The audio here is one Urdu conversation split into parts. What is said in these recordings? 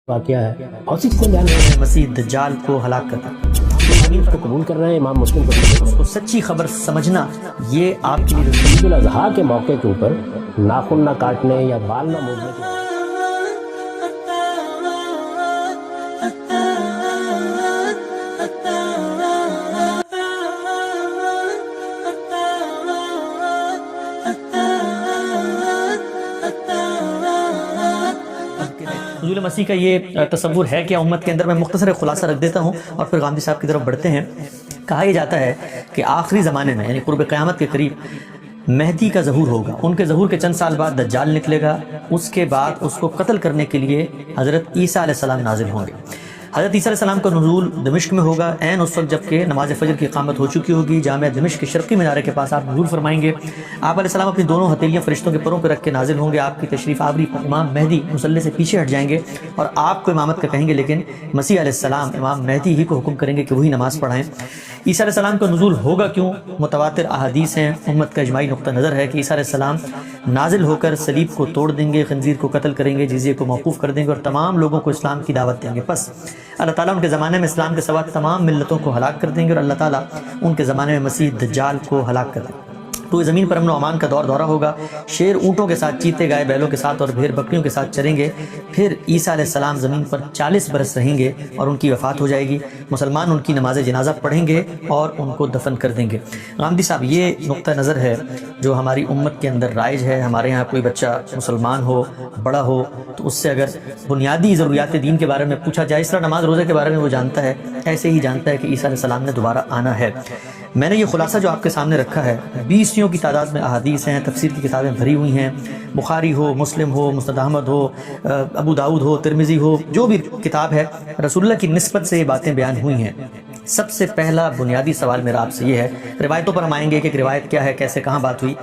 واقعہ ہے، بہت سی چیزیں بیان ہیں۔ مسیح دجال کو ہلاک کرنا، اس کو قبول کر رہے ہیں، امام مسلم کو اس کو سچی خبر سمجھنا، یہ آپ کے لیے ضروری عید الاضحیٰ کے موقع کے اوپر ناخن نہ کاٹنے یا بال نہ موڑنے کے حضور مسیح کا یہ تصور ہے کہ امت کے اندر میں مختصر خلاصہ رکھ دیتا ہوں اور پھر غامدی صاحب کی طرف بڑھتے ہیں۔ کہا یہ جاتا ہے کہ آخری زمانے میں یعنی قرب قیامت کے قریب مہدی کا ظہور ہوگا، ان کے ظہور کے چند سال بعد دجال نکلے گا، اس کے بعد اس کو قتل کرنے کے لیے حضرت عیسیٰ علیہ السلام نازل ہوں گے۔ حضرت عیسیٰ علیہ السلام کا نزول دمشق میں ہوگا، عین اس وقت جب کہ نماز فجر کی اقامت ہو چکی ہوگی۔ جامع دمشق کے شرقی مینارے کے پاس آپ نزول فرمائیں گے۔ آپ علیہ السلام اپنی دونوں ہتھیلیاں فرشتوں کے پروں پہ رکھ کے نازل ہوں گے۔ آپ کی تشریف آوری پر امام مہدی مصلی سے پیچھے ہٹ جائیں گے اور آپ کو امامت کا کہیں گے، لیکن مسیح علیہ السلام امام مہدی ہی کو حکم کریں گے کہ وہی نماز پڑھائیں۔ عیسیٰ علیہ السلام کا نزول ہوگا کیوں؟ متواتر احادیث ہیں، امت کا اجماعی نقطہ نظر ہے کہ عیسیٰ علیہ السلام نازل ہو کر صلیب کو توڑ دیں گے، خنزیر کو قتل کریں گے، جزیے کو موقوف کر دیں گے اور تمام لوگوں کو اسلام کی دعوت دیں گے۔ پس اللہ تعالیٰ ان کے زمانے میں اسلام کے سوا تمام ملتوں کو ہلاک کر دیں گے اور اللہ تعالیٰ ان کے زمانے میں مسیح دجال کو ہلاک کر دیں گے۔ تو یہ زمین پر امن و امان کا دورہ ہوگا، شیر اونٹوں کے ساتھ، چیتے گائے بیلوں کے ساتھ اور بھیڑ بکریوں کے ساتھ چریں گے۔ پھر عیسیٰ علیہ السلام زمین پر 40 برس رہیں گے اور ان کی وفات ہو جائے گی۔ مسلمان ان کی نماز جنازہ پڑھیں گے اور ان کو دفن کر دیں گے۔ غامدی صاحب یہ نقطہ نظر ہے جو ہماری امت کے اندر رائج ہے۔ ہمارے یہاں کوئی بچہ مسلمان ہو، بڑا ہو، تو اس سے اگر بنیادی ضروریات دین کے بارے میں پوچھا جائے، اس طرح نماز روزے کے بارے میں وہ جانتا ہے، ایسے ہی جانتا ہے کہ عیسیٰ علیہ السلام نے دوبارہ آنا ہے۔ میں نے یہ خلاصہ جو آپ کے سامنے رکھا ہے، 20 کی تعداد میں احادیث ہیں، تفسیر کی کتابیں بھری ہوئی ہیں، بخاری ہو، مسلم ہو، مسند احمد ہو، ابو داؤد ہو، ترمذی ہو، جو بھی کتاب ہے، رسول اللہ کی نسبت سے یہ باتیں بیان ہوئی ہیں۔ سب سے پہلا بنیادی سوال میرا آپ سے یہ ہے، روایتوں پر ہم آئیں گے کہ روایت کیا ہے، کیسے کہاں بات ہوئی۔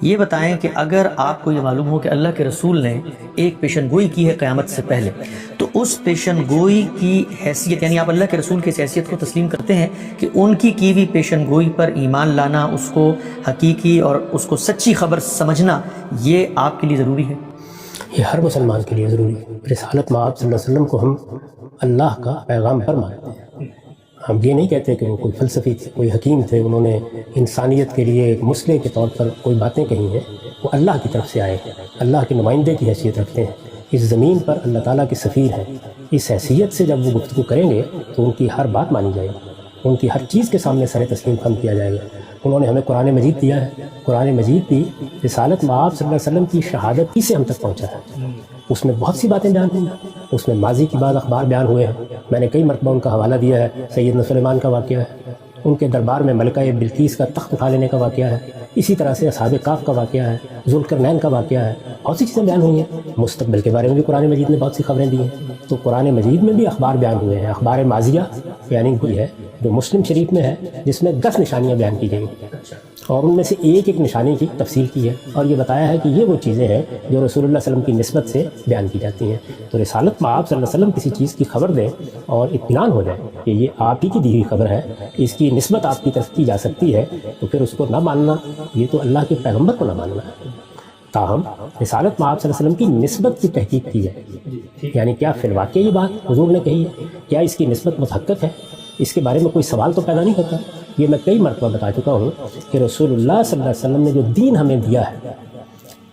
یہ بتائیں کہ اگر آپ کو یہ معلوم ہو کہ اللہ کے رسول نے ایک پیشن گوئی کی ہے قیامت سے پہلے، تو اس پیشن گوئی کی حیثیت، یعنی آپ اللہ کے رسول کی اس حیثیت کو تسلیم کرتے ہیں کہ ان کی ہوئی پیشن گوئی پر ایمان لانا، اس کو حقیقی اور اس کو سچی خبر سمجھنا، یہ آپ کے لیے ضروری ہے؟ یہ ہر مسلمان کے لیے ضروری ہے۔ رسالت مآب صلی اللہ علیہ وسلم کو ہم اللہ کا پیغام پر مانتے ہیں۔ ہم یہ نہیں کہتے کہ وہ کوئی فلسفی تھے، کوئی حکیم تھے، انہوں نے انسانیت کے لیے ایک مسئلے کے طور پر کوئی باتیں کہی ہیں۔ وہ اللہ کی طرف سے آئے ہیں، اللہ کے نمائندے کی حیثیت رکھتے ہیں، اس زمین پر اللہ تعالیٰ کے سفیر ہیں۔ اس حیثیت سے جب وہ گفتگو کریں گے تو ان کی ہر بات مانی جائے گی، ان کی ہر چیز کے سامنے سر تسلیم خم کیا جائے گا۔ انہوں نے ہمیں قرآن مجید دیا ہے، قرآن مجید بھی رسالت مآب صلی اللہ علیہ وسلم کی شہادت ہی سے ہم تک پہنچا ہے۔ اس میں بہت سی باتیں بیان ہوئی ہیں، اس میں ماضی کی بعض اخبار بیان ہوئے ہیں۔ میں نے کئی مرتبہ ان کا حوالہ دیا ہے۔ سیدنا سلیمان کا واقعہ ہے، ان کے دربار میں ملکہ بلقیس کا تخت اٹھا لینے کا واقعہ ہے، اسی طرح سے اصحاب کہف کا واقعہ ہے، ذوالقرنین کا واقعہ ہے، بہت سی چیزیں بیان ہوئی ہیں۔ مستقبل کے بارے میں بھی قرآن مجید نے بہت سی خبریں دی ہیں۔ تو قرآن مجید میں بھی اخبار بیان ہوئے ہیں، اخبار ماضیہ یعنی کوئی ہے جو مسلم شریف میں ہے، جس میں 10 نشانیاں بیان کی گئی ہیں اور ان میں سے ایک نشانی کی تفصیل کی ہے اور یہ بتایا ہے کہ یہ وہ چیزیں ہیں جو رسول اللہ صلی اللہ علیہ وسلم کی نسبت سے بیان کی جاتی ہیں۔ تو رسالت مآب صلی اللہ علیہ وسلم کسی چیز کی خبر دیں اور اطمینان ہو جائے کہ یہ آپ ہی کی دی ہوئی خبر ہے، اس کی نسبت آپ کی طرف کی جا سکتی ہے، تو پھر اس کو نہ ماننا یہ تو اللہ کے پیغمبر کو نہ ماننا ہے۔ تاہم رسالت مآب صلی اللہ علیہ وسلم کی نسبت کی تحقیق کی ہے، یعنی کیا فی الواقع یہ بات حضور نے کہی ہے، کیا اس کی نسبت متحقق ہے، اس کے بارے میں کوئی سوال تو پیدا نہیں کرتا۔ یہ میں کئی مرتبہ بتا چکا ہوں کہ رسول اللہ صلی اللہ علیہ وسلم نے جو دین ہمیں دیا ہے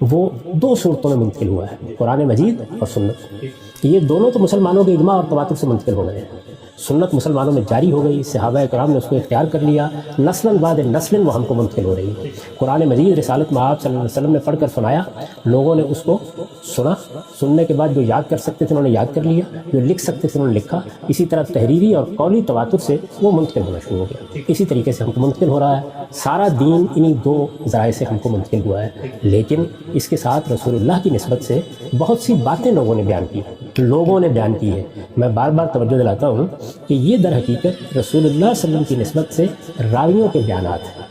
وہ 2 صورتوں میں منتقل ہوا ہے، قرآن مجید اور سنت۔ یہ دونوں تو مسلمانوں کے اجماع اور تواتر سے منتقل ہو گئے ہیں۔ سنت مسلمانوں میں جاری ہو گئی، صحابہ کرام نے اس کو اختیار کر لیا، نسلاً بعد نسلاً وہ ہم کو منتقل ہو رہی ہے۔ قرآن مجید رسالت مآب صلی اللہ علیہ وسلم نے پڑھ کر سنایا، لوگوں نے اس کو سنا، سننے کے بعد جو یاد کر سکتے تھے انہوں نے یاد کر لیا، جو لکھ سکتے تھے انہوں نے لکھا، اسی طرح تحریری اور قولی تواتر سے وہ منتقل ہونا شروع ہو گیا۔ اسی طریقے سے ہم کو منتقل ہو رہا ہے، سارا دین انہی 2 ذرائع سے ہم کو منتقل ہوا ہے۔ لیکن اس کے ساتھ رسول اللہ کی نسبت سے بہت سی باتیں لوگوں نے بیان کی ہے۔ میں بار بار توجہ دلاتا ہوں کہ یہ در حقیقت رسول اللہ صلی اللہ علیہ وسلم کی نسبت سے راویوں کے بیانات ہیں۔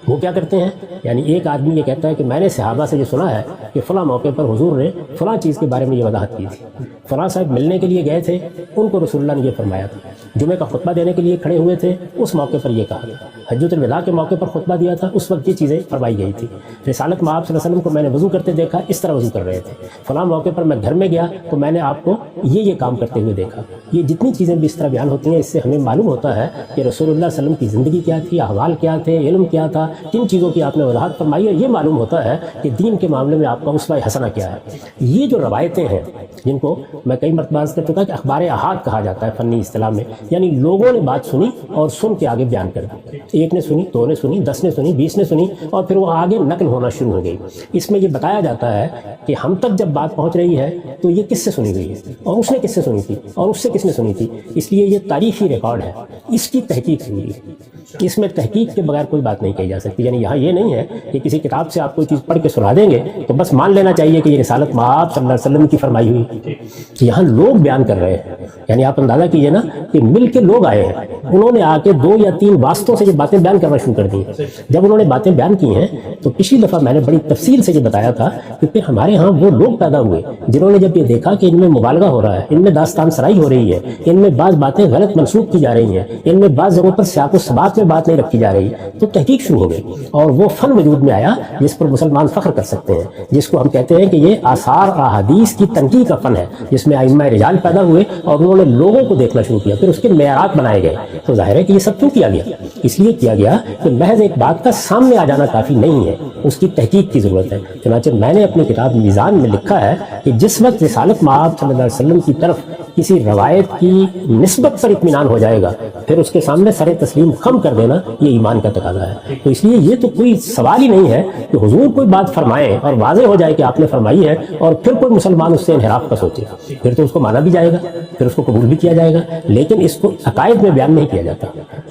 وہ کیا کرتے ہیں، یعنی ایک آدمی یہ کہتا ہے کہ میں نے صحابہ سے یہ سنا ہے کہ فلاں موقع پر حضور نے فلاں چیز کے بارے میں یہ وضاحت کی تھی، فلاں صاحب ملنے کے لیے گئے تھے، ان کو رسول اللہ نے یہ فرمایا تھا، جمعہ کا خطبہ دینے کے لیے کھڑے ہوئے تھے، اس موقع پر یہ کہا تھا، حجۃ الوداع کے موقع پر خطبہ دیا تھا، اس وقت یہ چیزیں فرمائی گئی تھی، رسالت میں آپ صلی اللہ علیہ وسلم کو میں نے وضو کرتے دیکھا، اس طرح وضو کر رہے تھے، فلاں موقع پر میں گھر میں گیا تو میں نے آپ کو یہ کام کرتے ہوئے دیکھا۔ یہ جتنی چیزیں بھی اس طرح بیان ہوتی ہیں، اس سے ہمیں معلوم ہوتا ہے کہ رسول اللہ صلی اللہ علیہ وسلم کی زندگی کیا تھی، احوال کیا تھے، علم کیا تھا، کن چیزوں کی آپ نے وضاحت فرمائی ہے۔ یہ معلوم ہوتا ہے کہ دین کے معاملے میں آپ کا اسوہ حسنہ کیا ہے۔ یہ جو روایتیں ہیں، جن کو میں کئی مرتبہ عرض کر چکا کہ اخبار احاد کہا جاتا ہے فنی اصطلاح میں، یعنی لوگوں نے بات سنی اور سن کے آگے بیان کر دی، ایک نے سنی، دو نے سنی، 10 نے سنی، 20 نے سنی، اور پھر وہ آگے نقل ہونا شروع ہو گئی۔ اس میں یہ بتایا جاتا ہے کہ ہم تک جب بات پہنچ رہی ہے تو یہ کس سے سنی گئی ہے، اور اس نے کس سے سنی تھی، اور اس سے کس نے سنی تھی۔ اس لیے یہ تاریخی ریکارڈ ہے، اس کی تحقیق ہوئی ہے، اس میں تحقیق کے بغیر کوئی بات نہیں کہی جا سکتی۔ یعنی یہاں یہ نہیں ہے کہ کسی کتاب سے آپ کوئی چیز پڑھ کے سنا دیں گے تو بس مان لینا چاہیے کہ یہ رسالت مآب صلی اللہ علیہ وسلم کی فرمائی ہوئی۔ یہاں لوگ بیان کر رہے ہیں، یعنی آپ اندازہ کیجئے نا کہ مل کے لوگ آئے ہیں، انہوں نے آ کے 2 یا 3 واسطوں سے یہ باتیں بیان کرنا شروع کر دی۔ جب انہوں نے باتیں بیان کی ہیں تو پچھلی دفعہ میں نے بڑی تفصیل سے یہ بتایا تھا کہ پھر ہمارے ہاں وہ لوگ پیدا ہوئے جنہوں نے جب یہ دیکھا کہ ان میں مبالغہ ہو رہا ہے، ان میں داستان سرائی ہو رہی ہے، ان میں بعض باتیں غلط منسوخ کی جا رہی ہیں، ان میں بعض جگہوں پر سیاق و سباق میں بات نہیں رکھی جا رہی، تو تحقیق شروع ہو گئی اور وہ فن وجود میں آیا جس پر مسلمان فخر کر سکتے ہیں، جس کو ہم کہتے ہیں کہ یہ آثار احادیث کی تنقیح کا فن ہے، جس میں ائمہ رجال پیدا ہوئے اور انہوں نے لوگوں کو دیکھنا شروع کیا، پھر اس کے معیارات بنائے گئے۔ تو ظاہر ہے کہ یہ سب کیوں کیا گیا؟ اس لیے کیا گیا کہ محض ایک بات کا سامنے آ جانا کافی نہیں ہے، اس کی تحقیق کی ضرورت ہے۔ چنانچہ میں نے اپنی کتاب میزان میں لکھا ہے کہ جس وقت رسالت مآب صلی اللہ علیہ وسلم کی طرف کسی روایت کی نسبت پر اطمینان ہو جائے گا، پھر اس کے سامنے سر تسلیم خم کر دینا یہ ایمان کا تقاضا ہے۔ تو اس لیے یہ تو کوئی سوال ہی نہیں ہے کہ حضور کوئی بات فرمائے اور واضح ہو جائے کہ آپ نے فرمائی ہے اور پھر کوئی مسلمان اس سے انحراف کا سوچے، پھر تو اس کو مانا بھی جائے گا، پھر اس کو قبول بھی کیا جائے گا، لیکن اس کو عقائد میں بیان نہیں کیا جاتا۔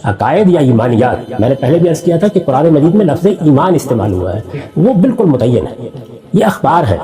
عقائد یا ایمانیات، میں نے پہلے بھی عرض کیا تھا کہ قرآن مجید میں لفظ ایمان استعمال ہوا ہے، وہ بالکل متعین ہے۔ یہ اخبار ہے،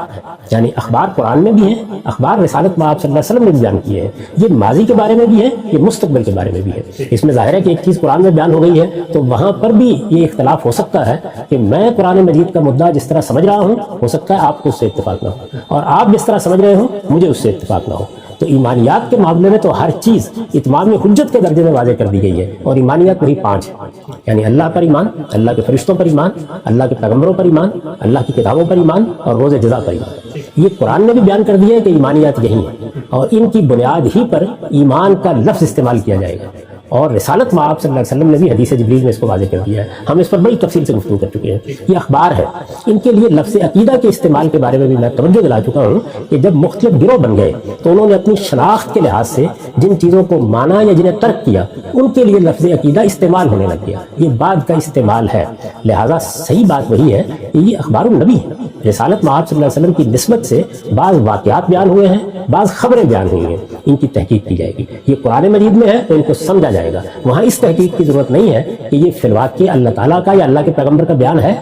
یعنی اخبار قرآن میں بھی ہیں، اخبار رسالت مآب صلی اللہ علیہ وسلم نے بھی بیان کیے ہیں، یہ ماضی کے بارے میں بھی ہے، یہ مستقبل کے بارے میں بھی ہے۔ اس میں ظاہر ہے کہ ایک چیز قرآن میں بیان ہو گئی ہے تو وہاں پر بھی یہ اختلاف ہو سکتا ہے کہ میں قرآن مجید کا مدعا جس طرح سمجھ رہا ہوں، ہو سکتا ہے آپ کو اس سے اتفاق نہ ہو، اور آپ جس طرح سمجھ رہے ہوں مجھے اس سے اتفاق نہ ہو۔ تو ایمانیات کے معاملے میں تو ہر چیز اتمام حجت کے درجے میں واضح کر دی گئی ہے، اور ایمانیات وہی 5 ہیں، یعنی اللہ پر ایمان، اللہ کے فرشتوں پر ایمان، اللہ کے پیغمبروں پر ایمان، اللہ کی کتابوں پر ایمان، اور روز جزا پر ایمان۔ یہ قرآن نے بھی بیان کر دیا ہے کہ ایمانیات یہی ہیں، اور ان کی بنیاد ہی پر ایمان کا لفظ استعمال کیا جائے گا، اور رسالت مآب صلی اللہ علیہ وسلم نے بھی حدیث جبریل میں اس کو واضح کر دیا ہے۔ ہم اس پر بڑی تفصیل سے گفتگو کر چکے ہیں۔ یہ اخبار ہے، ان کے لیے لفظ عقیدہ کے استعمال کے بارے میں بھی میں توجہ دلا چکا ہوں کہ جب مختلف گروہ بن گئے تو انہوں نے اپنی شناخت کے لحاظ سے جن چیزوں کو مانا یا جنہیں ترک کیا، ان کے لیے لفظ عقیدہ استعمال ہونے لگ گیا۔ یہ بعد کا استعمال ہے، لہٰذا صحیح بات وہی ہے کہ یہ اخبار النبی ہے۔ رسالت مآب صلی اللہ علیہ وسلم کی نسبت سے بعض واقعات بیان ہوئے ہیں، بعض خبریں بیان ہوئی ہیں، ان کی تحقیق کی جائے گی۔ یہ قرآن مجید میں ہے تو ان کو سمجھا جائے گا، وہاں اس تحقیق کی ضرورت نہیں ہے کہ یہ فی الواقع اللہ تعالیٰ کا یا اللہ کے پیغمبر کا بیان ہے،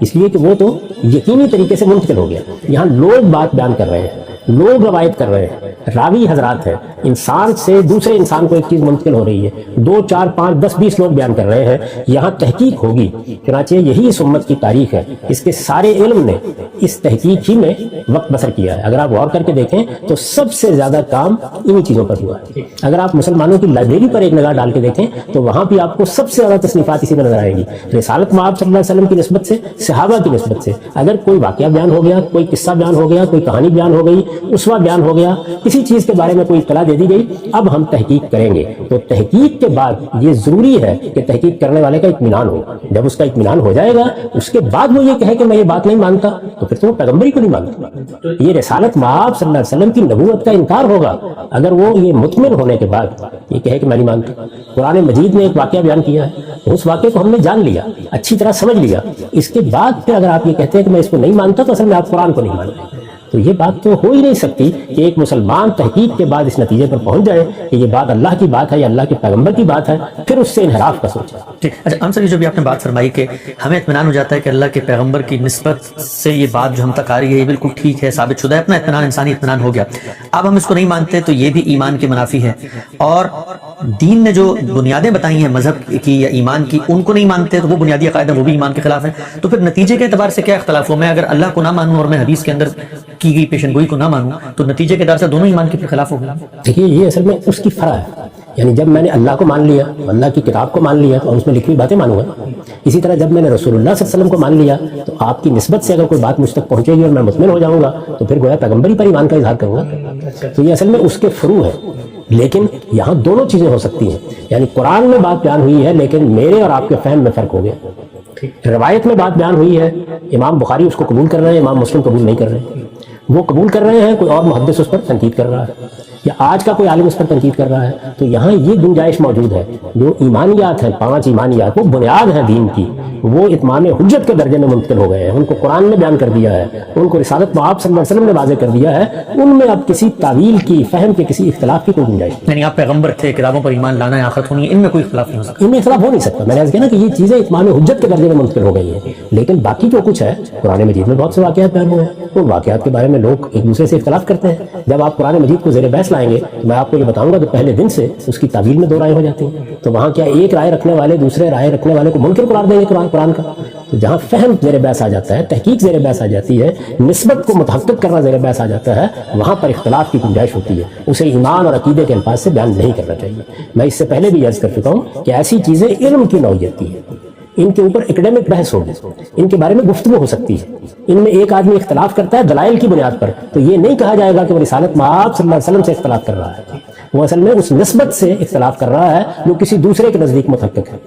اس لیے کہ وہ تو یقینی طریقے سے منتقل ہو گیا۔ یہاں لوگ بات بیان کر رہے ہیں، لوگ روایت کر رہے ہیں، راوی حضرات ہیں، انسان سے دوسرے انسان کو ایک چیز منتقل ہو رہی ہے، 2 4 5 10 20 لوگ بیان کر رہے ہیں، یہاں تحقیق ہوگی۔ چنانچہ یہی اس امت کی تاریخ ہے، اس کے سارے علم نے اس تحقیق ہی میں وقت بسر کیا ہے۔ اگر آپ غور کر کے دیکھیں تو سب سے زیادہ کام انہی چیزوں پر ہوا ہے۔ اگر آپ مسلمانوں کی لائبریری پر ایک نگاہ ڈال کے دیکھیں تو وہاں بھی آپ کو سب سے زیادہ تصنیفات اسی میں نظر آئیں گی، رسالت مآب صلی اللہ علیہ وسلم کی نسبت سے، صحابہ کی نسبت سے۔ اگر کوئی واقعہ بیان ہو گیا، کوئی قصہ بیان ہو گیا، کوئی کہانی بیان ہو گئی، اسوہ بیان ہو گیا، کسی چیز کے بارے میں کوئی اطلاع دے دی گئی، اب ہم تحقیق کریں گے۔ تو تحقیق کے بعد یہ ضروری ہے کہ تحقیق کرنے والے کا اطمینان ہو۔ جب اس کا اطمینان ہو جائے گا، اس کے بعد وہ یہ کہے کہ میں یہ بات نہیں مانتا، تو پھر تو وہ پیغمبری کو نہیں مانتا۔ یہ رسالت مآب صلی اللہ علیہ وسلم کی نبوت کا انکار ہوگا اگر وہ یہ مطمئن ہونے کے بعد یہ کہے کہ میں نہیں مانتا۔ قرآن مجید نے ایک واقعہ بیان کیا ہے، اس واقعے کو ہم نے جان لیا، اچھی طرح سمجھ لیا، اس کے بعد پھر اگر آپ یہ کہتے ہیں کہ میں اس کو نہیں مانتا تو اصل میں آپ قرآن کو نہیں مانتے۔ تو یہ بات تو ہو ہی نہیں سکتی کہ ایک مسلمان تحقیق کے بعد اس نتیجے پر پہنچ جائے کہ یہ بات اللہ کی بات ہے یا اللہ کے پیغمبر کی بات ہے، پھر اس سے انحراف کا سوچے۔ ٹھیک، اچھا ہم سر یہ جو بھی آپ نے بات فرمائی کہ ہمیں اطمینان ہو جاتا ہے کہ اللہ کے پیغمبر کی نسبت سے یہ بات جو ہم تک آ رہی ہے یہ بالکل ٹھیک ہے، ثابت شدہ ہے، اپنا اطمینان انسانی اطمینان ہو گیا۔ اب ہم اس کو نہیں مانتے تو یہ بھی ایمان کے منافی ہے، اور دین نے جو بنیادیں بتائی ہیں مذہب کی یا ایمان کی ان کو نہیں مانتے تو وہ بنیادی عقائد ہیں وہ بھی ایمان کے خلاف ہیں، تو پھر نتیجے کے اعتبار سے کیا اختلاف ہو؟ میں اگر اللہ کو نہ مانوں اور میں حدیث کے اندر کی گئی پیشن گوئی کو نہ مانوں تو نتیجے کے اعتبار سے دونوں ایمان کے خلاف ہو گئے۔ دیکھیے یہ اصل میں اس کی فرع ہے، یعنی جب میں نے اللہ کو مان لیا، اللہ کی کتاب کو مان لیا تو اس میں لکھی ہوئی باتیں مانوں گا۔ اسی طرح جب میں نے رسول اللہ صلی اللہ علیہ وسلم کو مان لیا تو آپ کی نسبت سے اگر کوئی بات مجھ تک پہنچے گی اور میں مطمئن ہو جاؤں گا تو پھر گویا پیغمبری پر ایمان کا اظہار کروں گا۔ تو یہ اصل میں اس کے فروع ہے، لیکن یہاں دونوں چیزیں ہو سکتی ہیں، یعنی قرآن میں بات بیان ہوئی ہے لیکن میرے اور آپ کے فہم میں فرق ہو گیا۔ روایت میں بات بیان ہوئی ہے، امام بخاری اس کو قبول کر رہے ہیں، امام مسلم قبول نہیں کر رہے ہیں۔ وہ قبول کر رہے ہیں، کوئی اور محدث اس پر تنقید کر رہا ہے یا آج کا کوئی عالم اس پر تنقید کر رہا ہے، تو یہاں یہ گنجائش موجود ہے۔ جو ایمانیات ہیں، 5 ایمانیات، وہ بنیاد ہیں دین کی، وہ اتمام حجت کے درجے میں منتقل ہو گئے ہیں، ان کو قرآن نے بیان کر دیا ہے، ان کو رسالت مآب صلی اللہ علیہ وسلم نے واضح کر دیا ہے، ان میں اب کسی تعویل کی، فہم کے، کسی اختلاف کی کوئی گنجائش نہیں۔ یعنی آپ پیغمبر تھے، کتابوں پر ایمان لانا ہے، آخرت ہونی ہے، ان میں کوئی اختلاف نہیں ہو سکتا۔ ان میں اختلاف ہو نہیں سکتا۔ میں نے کہا نا کہ یہ چیزیں اتمام حجت کے درجے میں منتقل ہو گئی ہیں، لیکن باقی جو کچھ ہے قرآن مجید میں بہت سے واقعات بیان ہوئے ہیں، ان واقعات کے بارے میں لوگ ایک دوسرے سے اختلاف کرتے ہیں۔ جب آپ قرآن مجید کو زیر بحث لائیں گے تو میں آپ کو یہ بتاؤں گا کہ پہلے دن سے اس کی تعویل میں 2 رائے ہو جاتی ہیں، تو وہاں کیا ایک رائے رکھنے والے دوسرے رائے رکھنے والے کو منکر قرار دیں گے قرآن کا؟ تو جہاں فہم زیر بحث آ جاتا ہے، تحقیق زیر بحث آ جاتی ہے، نسبت کو متحقق کرنا زیر بحث آ جاتا ہے، وہاں پر اختلاف کی گنجائش ہوتی ہے، اسے ایمان اور عقیدے کے الفاظ سے بیان نہیں کرنا چاہیے۔ میں اس سے پہلے بھی عرض کر چکا ہوں کہ ایسی چیزیں علم کی نوعیت کی ہیں، ان کے اوپر ایکڈیمک بحث ہوگی، ان کے بارے میں گفتگو ہو سکتی ہے، ان میں ایک آدمی اختلاف کرتا ہے دلائل کی بنیاد پر، تو یہ نہیں کہا جائے گا کہ وہ رسالت مآب صلی اللہ علیہ وسلم سے اختلاف کر رہا ہے، وہ اصل میں اس نسبت سے اختلاف کر رہا ہے جو کسی دوسرے کے نزدیک متحقق ہے۔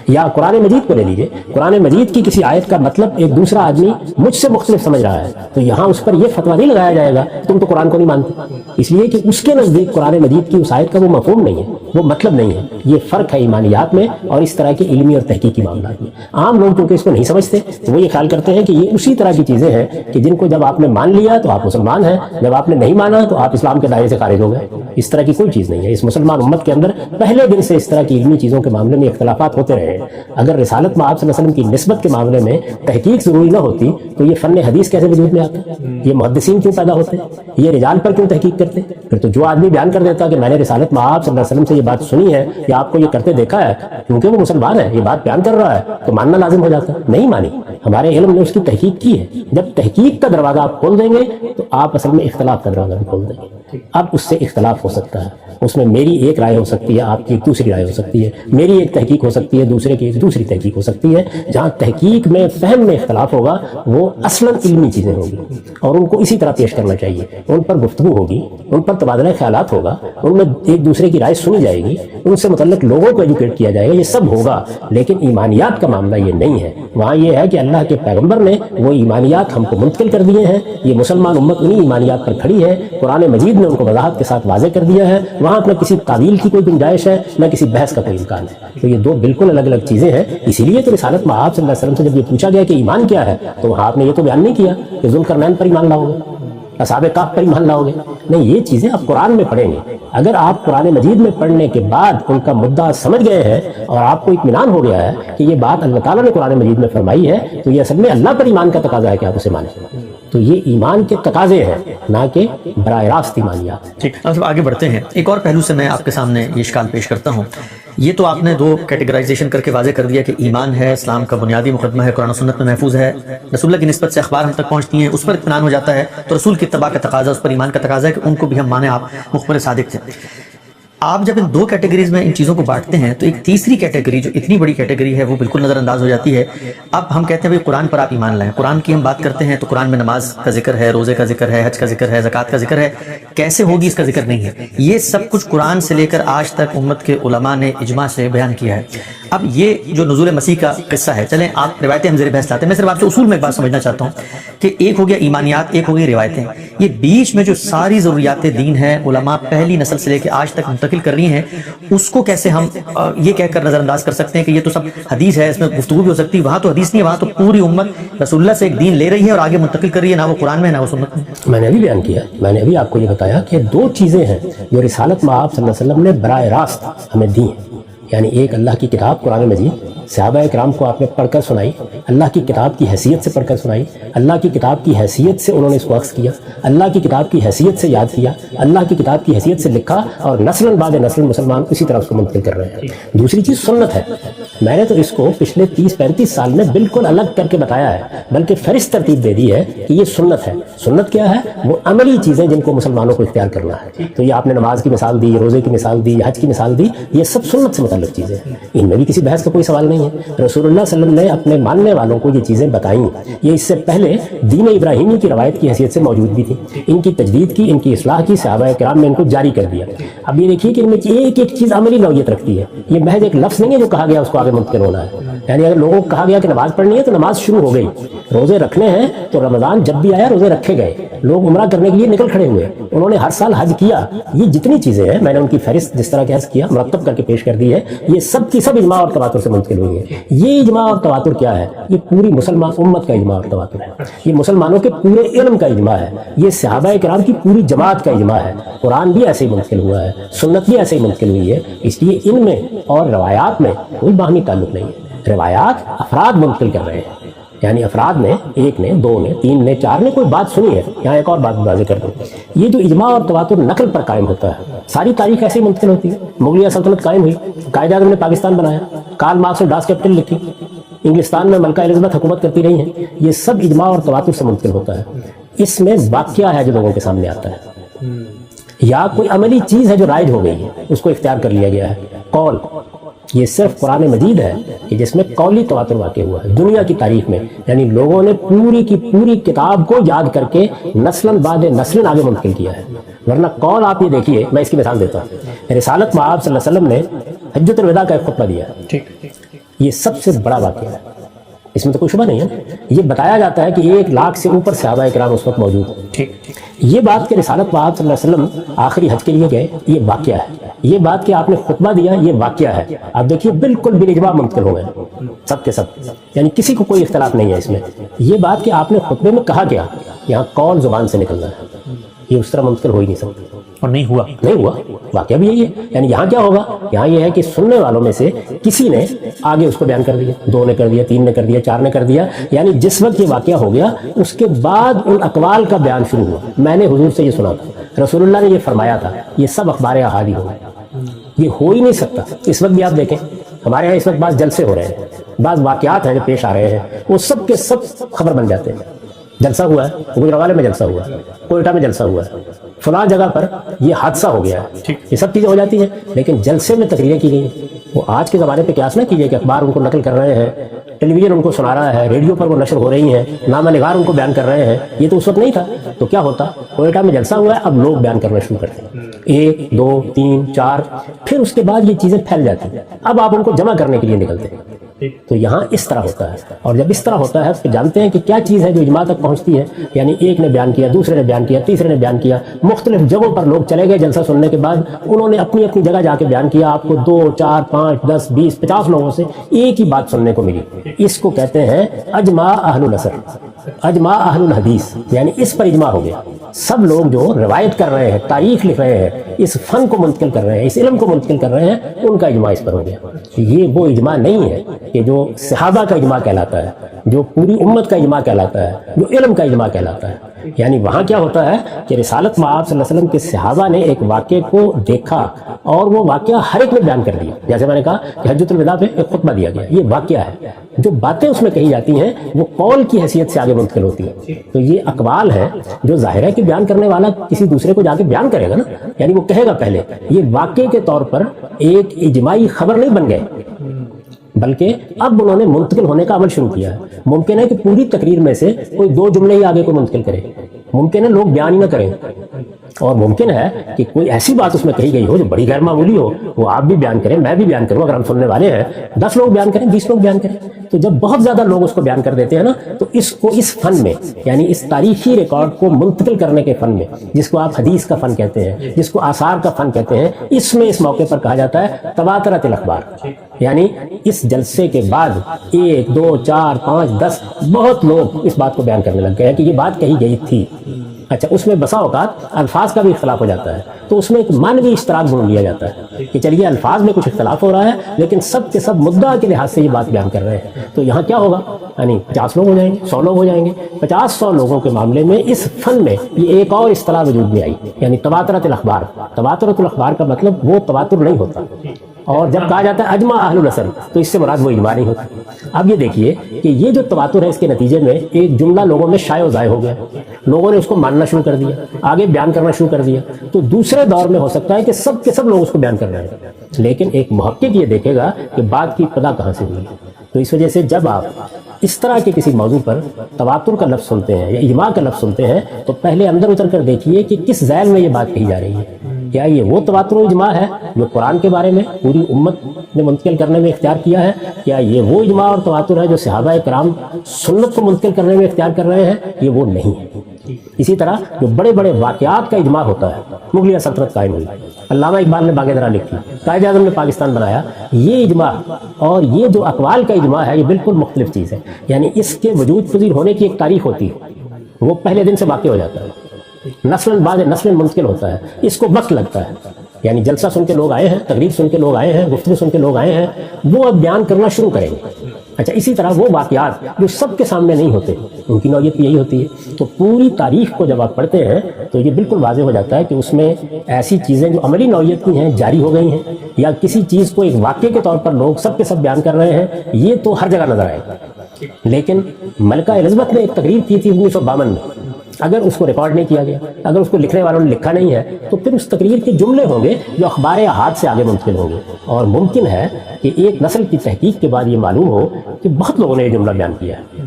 یا قرآن مجید کو لے لیجئے، قرآن مجید کی کسی آیت کا مطلب ایک دوسرا آدمی مجھ سے مختلف سمجھ رہا ہے، تو یہاں اس پر یہ فتویٰ نہیں لگایا جائے گا تم تو قرآن کو نہیں مانتے، اس لیے کہ اس کے نزدیک قرآن مجید کی اس آیت کا وہ مفہوم نہیں ہے، وہ مطلب نہیں ہے۔ یہ فرق ہے ایمانیات میں اور اس طرح کے علمی اور تحقیقی معاملات میں۔ عام لوگ کیونکہ اس کو نہیں سمجھتے تو وہ یہ خیال کرتے ہیں کہ یہ اسی طرح کی چیزیں ہیں کہ جن کو جب آپ نے مان لیا تو آپ مسلمان ہیں، جب آپ نے نہیں مانا تو آپ اسلام کے دائرے سے خارج ہو گئے۔ اس طرح کی کوئی چیز نہیں ہے۔ اس مسلمان امت کے اندر پہلے دن سے اس طرح کی علمی چیزوں کے معاملے میں اختلافات ہوتے رہے ہیں۔ اگر رسالت مآب صلی اللہ علیہ وسلم کی نسبت کے معاملے میں تحقیق ضروری نہ ہوتی تو یہ فن حدیث کیسے وجود میں آتا؟ یہ محدثین کیوں پیدا ہوتے؟ یہ رجال پر کیوں تحقیق کرتے؟ پھر تو جو آدمی بیان کر دیتا کہ میں نے رسالت مآب صلی اللہ علیہ وسلم سے یہ بات سنی ہے یا آپ کو یہ کرتے دیکھا ہے، کیونکہ وہ مسلمان ہے، یہ بات بیان کر رہا ہے تو ماننا لازم ہو جاتا۔ نہیں مانی، ہمارے علم نے اس کی تحقیق کی ہے۔ جب تحقیق کا دروازہ آپ کھول دیں گے تو آپ اصل میں اختلاف کا دروازہ بھی کھول دیں گے۔ اب اس سے اختلاف ہو سکتا ہے، اس میں میری ایک رائے ہو سکتی ہے، آپ کی ایک دوسری رائے ہو سکتی ہے، میری ایک تحقیق ہو سکتی ہے، دوسرے کی ایک دوسری تحقیق ہو سکتی ہے۔ جہاں تحقیق میں، فہم میں اختلاف ہوگا وہ اصلاً علمی چیزیں ہوں گی اور ان کو اسی طرح پیش کرنا چاہیے، ان پر گفتگو ہوگی، ان پر تبادلہ خیالات ہوگا، ان میں ایک دوسرے کی رائے سنی جائے گی، ان سے متعلق لوگوں کو ایجوکیٹ کیا جائے گا، یہ سب ہوگا۔ لیکن ایمانیات کا معاملہ یہ نہیں ہے۔ وہاں یہ ہے کہ اللہ کے پیغمبر نے وہ ایمانیات ہم کو منتقل کر دیے ہیں، یہ مسلمان امت انہی ایمانیات پر کھڑی ہے، قرآن مجید نے ان کو وضاحت کے ساتھ واضح کر دیا ہے، وہاں نہ کسی تعویل کی کوئی گنجائش ہے، نہ کسی بحث کا کوئی امکان ہے۔ تو یہ 2 بالکل الگ الگ چیزیں ہیں۔ اسی لیے تو رسالت مآب صلی اللہ علیہ وسلم سے جب یہ پوچھا گیا کہ ایمان کیا ہے تو وہاں آپ نے یہ تو بیان نہیں کیا کہ ذوالقرنین پر ایمان لاؤ گے، اصحاب کہف پر ایمان لاؤ گے، نہیں، یہ چیزیں آپ قرآن میں پڑھیں گے۔ اگر آپ قرآن مجید میں پڑھنے کے بعد ان کا مدعا سمجھ گئے ہیں اور آپ کو اطمینان ہو گیا ہے کہ یہ بات اللہ تعالیٰ نے قرآن مجید میں فرمائی ہے تو یہ اصل میں اللہ پر ایمان کا تقاضا ہے کہ آپ اسے مانیں۔ تو یہ ایمان کے تقاضے ہیں، نہ کہ براہ راست ایمانیات۔ ٹھیک، اب آگے بڑھتے ہیں۔ ایک اور پہلو سے میں آپ کے سامنے یہ اشکال پیش کرتا ہوں۔ یہ تو آپ نے 2 کیٹیگرائزیشن کر کے واضح کر دیا کہ ایمان ہے، اسلام کا بنیادی مقدمہ ہے، قرآن و سنت میں محفوظ ہے، رسول اللہ کی نسبت سے اخبار ہم تک پہنچتی ہیں، اس پر اطمینان ہو جاتا ہے، تو رسول کی اتباع کا تقاضا، اس پر ایمان کا تقاضا ہے کہ ان کو بھی ہم مانیں، آپ مخبر صادق تھے۔ آپ جب ان 2 کیٹیگریز میں ان چیزوں کو بانٹتے ہیں تو ایک تیسری کیٹیگری جو اتنی بڑی کیٹیگری ہے وہ بالکل نظر انداز ہو جاتی ہے۔ اب ہم کہتے ہیں بھئی قرآن پر آپ ایمان لائیں، قرآن کی ہم بات کرتے ہیں تو قرآن میں نماز کا ذکر ہے، روزے کا ذکر ہے، حج کا ذکر ہے، زکوٰۃ کا ذکر ہے، کیسے ہوگی اس کا ذکر نہیں ہے۔ یہ سب کچھ قرآن سے لے کر آج تک امت کے علماء نے اجماع سے بیان کیا ہے۔ اب یہ جو نزول مسیح کا قصہ ہے، چلیں آپ روایتیں ہم زیر بحث لاتے ہیں، میں صرف آپ سے اصول میں ایک بات سمجھنا چاہتا ہوں کہ ایک ہو گیا ایمانیات، ایک ہو گئی روایتیں، یہ بیچ میں جو ساری ضروریات دین ہے علماء پہلی نسل سے لے کے آج تک منتقل کر رہی ہیں، اس کو کیسے ہم یہ کہہ کر نظر انداز کر سکتے ہیں کہ یہ تو سب حدیث ہے، اس میں گفتگو بھی ہو سکتی ہے؟ وہاں تو حدیث نہیں ہے، وہاں تو پوری امت رسول اللہ سے ایک دین لے رہی ہے اور آگے منتقل کر رہی ہے، نہ وہ قرآن میں نہ وہ سنت میں۔ میں نے ابھی بیان کیا، میں نے ابھی آپ کو یہ بتایا کہ 2 چیزیں ہیں جو رسالت مآب صلی اللہ علیہ وسلم نے براہ راست ہمیں دی ہیں۔ یعنی ایک اللہ کی کتاب قرآن مجید صحابہ کرام کو آپ نے پڑھ کر سنائی، اللہ کی کتاب کی حیثیت سے پڑھ کر سنائی، اللہ کی کتاب کی حیثیت سے انہوں نے اس کو اخذ کیا، اللہ کی کتاب کی حیثیت سے یاد کیا، اللہ کی کتاب کی حیثیت سے لکھا، اور نسل بعد نسل مسلمان اسی طرح اس کو منتقل کر رہے ہیں۔ دوسری چیز سنت ہے، میں نے تو اس کو پچھلے 30-35 سال میں بالکل الگ کر کے بتایا ہے، بلکہ فہرست ترتیب دے دی ہے کہ یہ سنت ہے۔ سنت کیا ہے؟ وہ عملی چیزیں جن کو مسلمانوں کو اختیار کرنا ہے۔ تو یہ آپ نے نماز کی مثال دی، روزے کی مثال دی، حج کی مثال دی، یہ سب سنت سے متعلق چیزیں ہیں، ان میں بھی کسی بحث کا کوئی سوال نہیں ہے۔ رسول اللہ صلی اللہ علیہ وسلم نے اپنے ماننے والوں کو یہ چیزیں بتائیں، یہ اس سے پہلے دین ابراہیمی کی روایت کی حیثیت سے موجود بھی تھی، ان کی تجدید کی، ان کی اصلاح کی صحابہ کرام نے ان کو جاری کر دیا۔ اب یہ دیکھیے کہ ان میں ایک ایک چیز عملی نوعیت رکھتی ہے، یہ محض ایک لفظ نہیں ہے جو کہا گیا اس کو آگے منتقل ہونا ہے۔ یعنی اگر لوگوں کو کہا گیا کہ نماز پڑھنی ہے تو نماز شروع ہو گئی، روزے رکھنے ہیں تو رمضان جب بھی آیا روزے رکھے گئے، لوگ عمرہ کرنے کے لیے نکل کھڑے ہوئے، انہوں نے ہر سال حج کیا۔ یہ جتنی چیزیں ہیں میں نے ان کی فہرست جس طرح کیس کیا مرتب کر کے پیش کر دی ہے، یہ سب کی سب اجماع اور تواتر سے منتقل ہوئی ہے۔ یہ اجماع اور تواتر کیا ہے؟ یہ پوری مسلمان امت کا اجماع اور تواتر ہے، یہ مسلمانوں کے پورے علم کا اجماع ہے، یہ صحابہ کرام کی پوری جماعت کا اجماع ہے۔ قرآن بھی ایسے ہی منتقل ہوا ہے، سنت بھی ایسے ہی منتقل ہوئی ہے، اس لیے ان میں اور روایات میں کوئی باہمی تعلق نہیں ہے۔ روایات افراد منتقل کر رہے ہیں، یعنی افراد نے، ایک نے، دو نے، تین نے، چار نے کوئی بات سنی ہے۔ یہاں ایک اور بات واضح کر دوں، یہ جو اجماع اور تواتر نقل پر قائم ہوتا ہے، ساری تاریخ ایسے ہی منتقل ہوتی ہے۔ مغلیہ سلطنت قائم ہوئی، قائد اعظم نے پاکستان بنایا، کارل مارکس نے ڈاس کیپٹل لکھی، انگلستان میں ملکہ الزبتھ حکومت کرتی رہی ہیں، یہ سب اجماع اور تواتر سے منتقل ہوتا ہے۔ اس میں واقعہ ہے جو لوگوں کے سامنے آتا ہے، یا کوئی عملی چیز ہے جو رائج ہو گئی ہے، اس کو اختیار کر لیا گیا ہے۔ قول، یہ صرف قرآن مجید ہے کہ جس میں قولی تواتر واقع ہوا ہے دنیا کی تاریخ میں، یعنی لوگوں نے پوری کی پوری کتاب کو یاد کر کے نسلاً بعد نسلاً آگے منتقل کیا ہے۔ ورنہ قول آپ یہ دیکھیے، میں اس کی مثال دیتا ہوں، رسالت مآب صلی اللہ علیہ وسلم نے حجۃ الوداع کا ایک خطبہ دیا، یہ سب سے بڑا واقعہ ہے، اس میں تو کوئی شبہ نہیں ہے۔ یہ بتایا جاتا ہے کہ 1 لاکھ سے اوپر صحابہ کرام اس وقت موجود ہیں۔ یہ بات کہ رسالت مآب صلی اللہ علیہ وسلم آخری حج کے لیے گئے، یہ واقعہ ہے۔ یہ بات کہ آپ نے خطبہ دیا، یہ واقعہ ہے۔ آپ دیکھیے بالکل بالاجماع منتقل ہو گئے سب کے سب، یعنی کسی کو کوئی اختلاف نہیں ہے اس میں۔ یہ بات کہ آپ نے خطبے میں کہا کیا، یہاں قول زبان سے نکلنا ہے، یہ اس طرح منتقل ہو ہی نہیں سکتا، اور نہیں ہوا واقعہ بھی یہی ہے۔ یعنی یہاں کیا ہوگا، یہاں یہ ہے کہ سننے والوں میں سے کسی نے آگے اس کو بیان کر دیا، 2 نے کر دیا، 3 نے کر دیا، 4 نے کر دیا، یعنی جس وقت یہ واقعہ ہو گیا اس کے بعد ان اقوال کا بیان شروع ہوا۔ میں نے حضور سے یہ سنا تھا، رسول اللہ نے یہ فرمایا تھا، یہ سب اخبار احادی ہو گئے، یہ ہو ہی نہیں سکتا۔ اس وقت بھی آپ دیکھیں ہمارے یہاں اس وقت بعض جلسے ہو رہے ہیں، بعض واقعات ہیں جو پیش آ رہے ہیں، وہ سب کے سب خبر بن جاتے ہیں۔ جلسہ ہوا ہے، گجرانوالے میں جلسہ ہوا ہے، کوئٹہ میں جلسہ ہوا ہے، فلاں جگہ پر یہ حادثہ ہو گیا ہے، یہ سب چیزیں ہو جاتی ہیں، لیکن جلسے میں تقریریں کی گئی ہیں۔ وہ آج کے زمانے پہ قیاس نہ کیجیے کہ اخبار ان کو نقل کر رہے ہیں، ٹیلی ویژن ان کو سنا رہا ہے، ریڈیو پر وہ نشر ہو رہی ہیں، نامہ نگار ان کو بیان کر رہے ہیں، یہ تو اس وقت نہیں تھا۔ تو کیا ہوتا، کوئٹہ میں جلسہ ہوا ہے، اب لوگ بیان کرنا شروع کرتے ہیں، 1 2 3 4، پھر اس کے بعد یہ چیزیں پھیل جاتی ہیں، اب آپ ان کو جمع کرنے کے لیے نکلتے ہیں۔ تو یہاں اس طرح ہوتا ہے، اور جب اس طرح ہوتا ہے تو جانتے ہیں کہ کیا چیز ہے جو اجماع تک پہنچتی ہے، یعنی ایک نے بیان کیا، دوسرے نے بیان کیا، تیسرے نے بیان کیا، مختلف جگہوں پر لوگ چلے گئے جلسہ سننے کے بعد، انہوں نے اپنی اپنی جگہ جا کے بیان کیا، آپ کو 2 4 5 10 20 50 لوگوں سے ایک ہی بات سننے کو ملی۔ اس کو کہتے ہیں اجماع اہل العصر، اجماع اہل الحدیث، یعنی اس پر اجماع ہو گیا۔ سب لوگ جو روایت کر رہے ہیں، تاریخ لکھ رہے ہیں، اس فن کو منتقل کر رہے ہیں، اس علم کو منتقل کر رہے ہیں، ان کا اجماع اس پر ہو گیا۔ یہ وہ اجماع نہیں ہے کہ جو صحابہ کا اجماع کہلاتا ہے، جو پوری امت کا اجماع کہلاتا ہے، جو علم کا اجماع کہلاتا ہے۔ یعنی وہاں کیا ہوتا ہے کہ رسالت مآب صلی اللہ علیہ وسلم کے صحابہ نے ایک واقعے کو دیکھا اور وہ واقعہ ہر ایک نے بیان کر دیا۔ جیسے میں نے کہا کہ حجۃ الوداع پہ ایک خطبہ دیا گیا، یہ واقعہ ہے، جو باتیں اس میں کہی جاتی ہیں وہ قول کی حیثیت سے آگے منتقل ہوتی ہیں۔ تو یہ اقوال ہے جو ظاہر ہے کہ بیان کرنے والا کسی دوسرے کو جا کے بیان کرے گا نا، یعنی وہ کہے گا پہلے، یہ واقعے کے طور پر ایک اجماعی خبر نہیں بن گئے، بلکہ اب انہوں نے منتقل ہونے کا عمل شروع کیا ہے۔ ممکن ہے کہ پوری تقریر میں سے کوئی 2 جملے ہی آگے کو منتقل کرے، ممکن ہے لوگ بیان ہی نہ کریں، اور ممکن ہے کہ کوئی ایسی بات اس میں کہی گئی ہو جو بڑی غیر معمولی ہو، وہ آپ بھی بیان کریں، میں بھی بیان کروں، اگر ہم سننے والے ہیں 10 لوگ بیان کریں، 20 لوگ بیان کریں۔ تو جب بہت زیادہ لوگ اس کو بیان کر دیتے ہیں نا، تو اس کو اس فن میں، یعنی اس تاریخی ریکارڈ کو منتقل کرنے کے فن میں، جس کو آپ حدیث کا فن کہتے ہیں، جس کو آثار کا فن کہتے ہیں، اس میں اس موقع پر کہا جاتا ہے تواترت الاخبار۔ یعنی اس جلسے کے بعد 1 2 4 5 10 بہت لوگ اس بات کو بیان کرنے لگ گئے ہیں کہ یہ بات کہی گئی تھی، اچھا اس میں بسا اوقات الفاظ کا بھی اختلاف ہو جاتا ہے، تو اس میں ایک مانوی اشتراک ڈھونڈ لیا جاتا ہے کہ چلیے الفاظ میں کچھ اختلاف ہو رہا ہے لیکن سب کے سب مدعا کے لحاظ سے یہ بات بیان کر رہے ہیں، تو یہاں کیا ہوگا، یعنی 50 لوگ ہو جائیں گے، 100 لوگ ہو جائیں گے، 50-100 لوگوں کے معاملے میں اس فن میں یہ ایک اور اصطلاح وجود میں آئی، یعنی تواترت الاخبار۔ تواترت الاخبار کا مطلب وہ تواتر نہیں ہوتا، اور جب کہا جاتا ہے اجمع اہل العصر تو اس سے مراد وہ اجماع نہیں ہوتا۔ اب یہ دیکھیے کہ یہ جو تواتر ہے اس کے نتیجے میں ایک جملہ لوگوں میں شائع و ضائع ہو گیا، لوگوں نے اس کو ماننا شروع کر دیا، آگے بیان کرنا شروع کر دیا، تو دوسرے دور میں ہو سکتا ہے کہ سب کے سب لوگ اس کو بیان کر رہے ہیں، لیکن ایک محقق یہ دیکھے گا کہ بات کی ابتدا کہاں سے ہوئی۔ تو اس وجہ سے جب آپ اس طرح کے کسی موضوع پر تواتر کا لفظ سنتے ہیں یا اجماع کا لفظ سنتے ہیں تو پہلے اندر اتر کر دیکھیے کہ کس ذیل میں یہ بات کہی جا رہی ہے۔ کیا یہ وہ تواتر و اجماع ہے جو قرآن کے بارے میں پوری امت نے منتقل کرنے میں اختیار کیا ہے؟ کیا یہ وہ اجماع اور تواتر ہے جو صحابہ کرام سنت کو منتقل کرنے میں اختیار کر رہے ہیں؟ یہ وہ نہیں ہے۔ اسی طرح جو بڑے بڑے واقعات کا اجماع ہوتا ہے، مغلیہ سلطنت قائم ہوئی، علامہ اقبال نے باغ درا لکھی، قائد اعظم نے پاکستان بنایا، یہ اجماع اور یہ جو اقوال کا اجماع ہے یہ بالکل مختلف چیز ہے، یعنی اس کے وجود پذیر ہونے کی ایک تاریخ ہوتی ہے، وہ پہلے دن سے واقع ہو جاتا ہے، نسل بعد نسل منتقل ہوتا ہے، اس کو وقت لگتا ہے، یعنی جلسہ سن کے لوگ آئے ہیں، تقریر سن کے لوگ آئے ہیں، گفتگو سن کے لوگ آئے ہیں، وہ اب بیان کرنا شروع کریں گے۔ اچھا اسی طرح وہ واقعات جو سب کے سامنے نہیں ہوتے ان کی نوعیت یہی ہوتی ہے، تو پوری تاریخ کو جب آپ پڑھتے ہیں تو یہ بالکل واضح ہو جاتا ہے کہ اس میں ایسی چیزیں جو عملی نوعیت کی ہیں جاری ہو گئی ہیں، یا کسی چیز کو ایک واقعے کے طور پر لوگ سب کے سب بیان کر رہے ہیں، یہ تو ہر جگہ نظر آئے گا۔ لیکن ملکہ الزبتھ نے ایک تقریر کی تھی 1952 میں، اگر اس کو ریکارڈ نہیں کیا گیا، اگر اس کو لکھنے والوں نے لکھا نہیں ہے تو پھر اس تقریر کے جملے ہوں گے جو اخبار احاد سے آگے منتقل ہوں گے، اور ممکن ہے کہ ایک نسل کی تحقیق کے بعد یہ معلوم ہو کہ بہت لوگوں نے یہ جملہ بیان کیا ہے،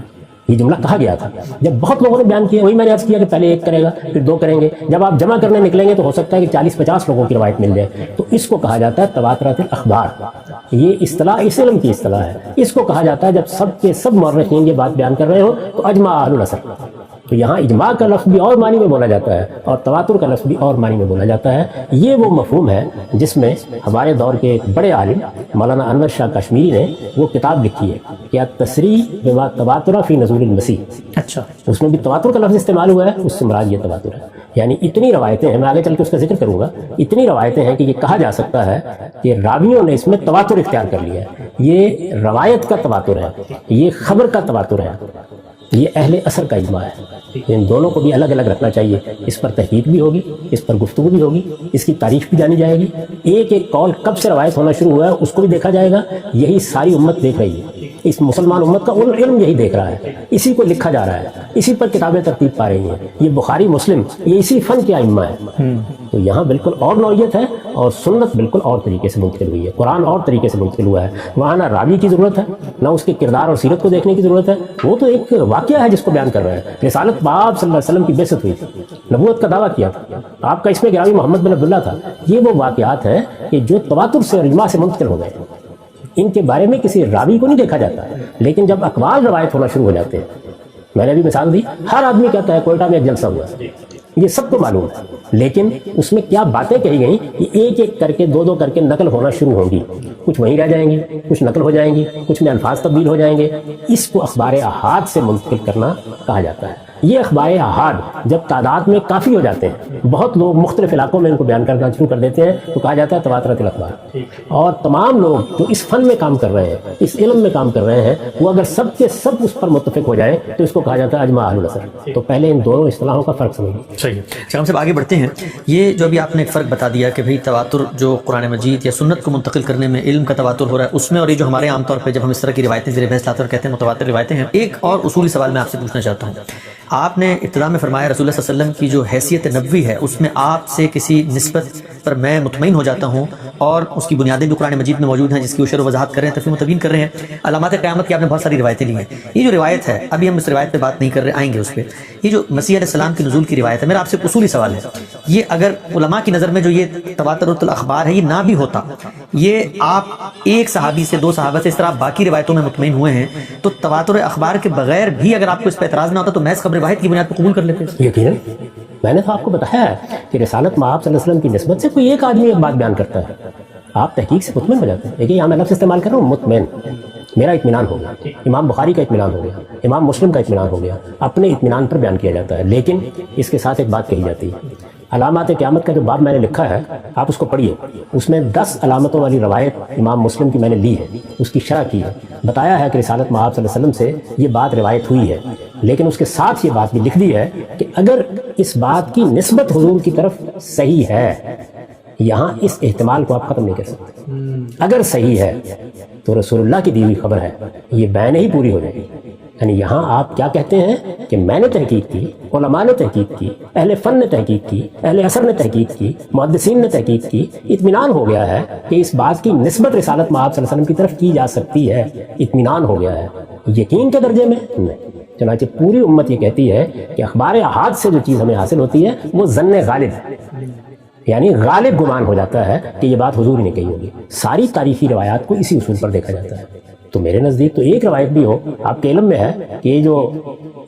یہ جملہ کہا گیا تھا، جب بہت لوگوں نے بیان کیا، وہی میں نے عرض کیا کہ پہلے ایک کرے گا پھر 2 کریں گے، جب آپ جمع کرنے نکلیں گے تو ہو سکتا ہے کہ 40-50 لوگوں کی روایت مل جائے، تو اس کو کہا جاتا ہے تواترات الاخبار۔ یہ اصطلاح اس علم کی اصطلاح ہے، اس کو کہا جاتا ہے جب سب کے سب مورخین یہ بات بیان کر رہے ہو تو اجمع اہل العصر۔ تو یہاں اجماع کا لفظ بھی اور معنی میں بولا جاتا ہے اور تواتر کا لفظ بھی اور معنی میں بولا جاتا ہے۔ یہ وہ مفہوم ہے جس میں ہمارے دور کے ایک بڑے عالم مولانا انور شاہ کشمیری نے وہ کتاب لکھی ہے کہ التصریح بما تواتر فی نزول المسیح۔ اچھا، اس میں بھی تواتر کا لفظ استعمال ہوا ہے، اس سے مراد یہ تواتر ہے، یعنی اتنی روایتیں ہیں، میں آگے چل کے اس کا ذکر کروں گا، اتنی روایتیں ہیں کہ یہ کہا جا سکتا ہے کہ راویوں نے اس میں تواتر اختیار کر لیا ہے۔ یہ روایت کا تواتر ہے، یہ خبر کا تواتر ہے، یہ اہل اثر کا اجماع ہے۔ ان دونوں کو بھی الگ الگ رکھنا چاہیے، اس پر تحقیق بھی ہوگی، اس پر گفتگو بھی ہوگی، اس کی تاریخ بھی جانی جائے گی، ایک ایک قول کب سے روایت ہونا شروع ہوا ہے اس کو بھی دیکھا جائے گا۔ یہی ساری امت دیکھ رہی ہے، اس مسلمان امت کا علم یہی دیکھ رہا ہے، اسی کو لکھا جا رہا ہے، اسی پر کتابیں ترتیب پا رہی ہیں، یہ بخاری مسلم یہ اسی فن کے ائمہ ہیں۔ تو یہاں بالکل اور نوعیت ہے اور سنت بالکل اور طریقے سے منتقل ہوئی ہے، قرآن اور طریقے سے منتقل ہوا ہے۔ وہاں نہ راوی کی ضرورت ہے، نہ اس کے کردار اور سیرت کو دیکھنے کی ضرورت ہے، وہ تو ایک واقعہ ہے جس کو بیان کر رہے ہیں۔ رسالت باب صلی اللہ علیہ وسلم کی بعثت ہوئی تھی، نبوت کا دعویٰ کیا تھا، آپ کا اس میں گرامی محمد بن عبداللہ تھا، یہ وہ واقعات ہیں کہ جو تواتر سے اور اجماع سے منتقل ہو گئے۔ ان کے بارے میں کسی راوی کو نہیں دیکھا جاتا، لیکن جب اقوال روایت ہونا شروع ہو جاتے ہیں، میں نے ابھی مثال دی، ہر آدمی کہتا ہے کوئٹہ میں ایک جلسہ ہوا، یہ سب کو معلوم ہے، لیکن اس میں کیا باتیں کہی گئیں یہ ایک ایک کر کے 2 کر کے نقل ہونا شروع ہوں گی، کچھ وہیں رہ جائیں گی، کچھ نقل ہو جائیں گی، کچھ میں الفاظ تبدیل ہو جائیں گے۔ اس کو اخبار احاد سے منتقل کرنا کہا جاتا ہے۔ یہ اخبار احاد جب تعداد میں کافی ہو جاتے ہیں، بہت لوگ مختلف علاقوں میں ان کو بیان کرنا شروع کر دیتے ہیں تو کہا جاتا ہے تواترات الاخبار۔ اور تمام لوگ جو اس فن میں کام کر رہے ہیں، اس علم میں کام کر رہے ہیں، وہ اگر سب کے سب اس پر متفق ہو جائیں تو اس کو کہا جاتا ہے اجماع اہل العصر۔ تو پہلے ان دونوں اصطلاحوں کا فرق سمجھیں۔ صحیح، ہم سب آگے بڑھتے ہیں۔ یہ جو ابھی آپ نے ایک فرق بتا دیا کہ بھئی تواتر جو قرآن مجید یا سنت کو منتقل کرنے میں علم کا تواتر ہو رہا ہے اس میں، اور یہ جو ہمارے عام طور پہ جب ہم اس طرح کی روایتیں زیر بحث لاتے ہیں اور کہتے ہیں متواتر روایتیں ہیں، ایک اور اصولی سوال میں آپ سے پوچھنا چاہتا ہوں۔ آپ نے ابتدا میں فرمایا رسول اللہ صلی اللہ علیہ وسلم کی جو حیثیت نبوی ہے اس میں آپ سے کسی نسبت پر میں مطمئن ہو جاتا ہوں، اور اس کی بنیادیں بھی قرآن مجید میں موجود ہیں جس کی شرح و وضاحت کر رہے ہیں، تفہیم و تبیین کر رہے ہیں۔ علامات قیامت کی آپ نے بہت ساری روایتیں لی ہیں۔ یہ جو روایت ہے، ابھی ہم اس روایت پہ بات نہیں کر رہے، آئیں گے اس پہ۔ یہ جو مسیح علیہ السلام کی نزول کی روایت ہے، میرا آپ سے اصولی سوال ہے، یہ اگر علماء کی نظر میں جو یہ تواترات الاخبار ہے یہ نہ بھی ہوتا، یہ آپ ایک صحابی سے 2 صحابہ سے اس طرح باقی روایتوں میں مطمئن ہوئے ہیں، تو تواتر اخبار کے بغیر بھی اگر آپ کو اس پہ اعتراض نہ ہوتا تو محض خبر واحد کی بنیاد پر قبول کر لیتے ہیں؟ یقیناً میں نے تو آپ کو بتایا ہے کہ رسالت مآب صلی اللہ علیہ وسلم کی نسبت سے کوئی ایک آدمی ایک بات بیان کرتا ہے، آپ تحقیق سے مطمئن ہو جاتے ہیں۔ دیکھیے یہاں میں لفظ استعمال کر رہا ہوں مطمئن، میرا اطمینان ہو گیا، امام بخاری کا اطمینان ہو گیا، امام مسلم کا اطمینان ہو گیا، اپنے اطمینان پر بیان کیا جاتا ہے۔ لیکن اس کے ساتھ ایک بات کہی جاتی ہے، علامات قیامت کا جو باب میں نے لکھا ہے آپ اس کو پڑھیے، اس میں 10 علامتوں والی روایت امام مسلم کی میں نے لی ہے، اس کی شرح کی ہے، بتایا ہے کہ رسالت مآب صلی اللہ علیہ وسلم سے یہ بات روایت ہوئی ہے، لیکن اس کے ساتھ یہ بات بھی لکھ دی ہے کہ اگر اس بات کی نسبت حضور کی طرف صحیح ہے، یہاں اس احتمال کو آپ ختم نہیں کر سکتے، اگر صحیح ہے تو رسول اللہ کی دی ہوئی خبر ہے، یہ بین ہی پوری ہو جائے گی۔ یعنی یہاں آپ کیا کہتے ہیں کہ میں نے تحقیق کی، علماء نے تحقیق کی، اہل فن نے تحقیق کی، اہل عصر نے تحقیق کی، محدثین نے تحقیق کی، اطمینان ہو گیا ہے کہ اس بات کی نسبت رسالت مآب صلی اللہ علیہ وسلم کی طرف کی جا سکتی ہے، اطمینان ہو گیا ہے، یقین کے درجے میں نہیں۔ چنانچہ پوری امت یہ کہتی ہے کہ اخبار احاد سے جو چیز ہمیں حاصل ہوتی ہے وہ ظن غالب ہے، یعنی غالب گمان ہو جاتا ہے کہ یہ بات حضور نے کہی ہوگی۔ ساری تاریخی روایات کو اسی اصول پر دیکھا جاتا ہے۔ تو میرے نزدیک تو ایک روایت بھی ہو، آپ کے علم میں ہے کہ یہ جو